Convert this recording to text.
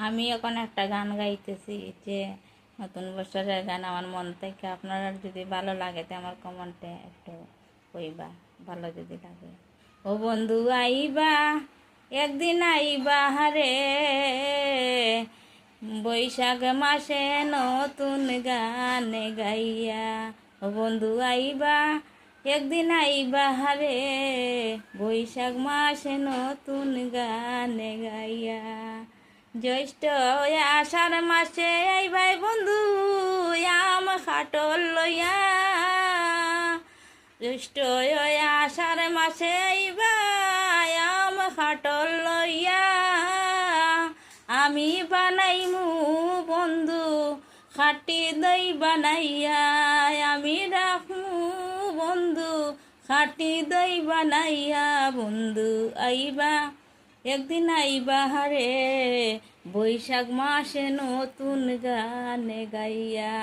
আমি এখন একটা গান গাইতেছি, যে নতুন বছরের গান আমার মন থেকে। আপনারা যদি ভালো লাগে তো আমার কমেন্টে একটু কইবা, ভালো যদি লাগে। ও বন্ধু আইবা, একদিন আইবা হারে, বৈশাখ মাসে নতুন গান গাইয়া। ও বন্ধু আইবা, একদিন আইবা হারে, বৈশাখ মাসে নতুন গান গাইয়া। জ্যৈষ্ঠ আষাঢ় মাসে আইবাই বন্ধু আম খাটল লইয়া। জ্যৈষ্ঠ আষাঢ় মাসে আইবাই আম খাটল লইয়া। আমি বানাইমু বন্ধু খাটি দই বানাইয়া, আমি রাখমু বন্ধু খাটি দই বানাইয়া। বন্ধু আইবা, একদিন আইবা হারে, বৈশাখ মাসে নতুন গান গাইয়া।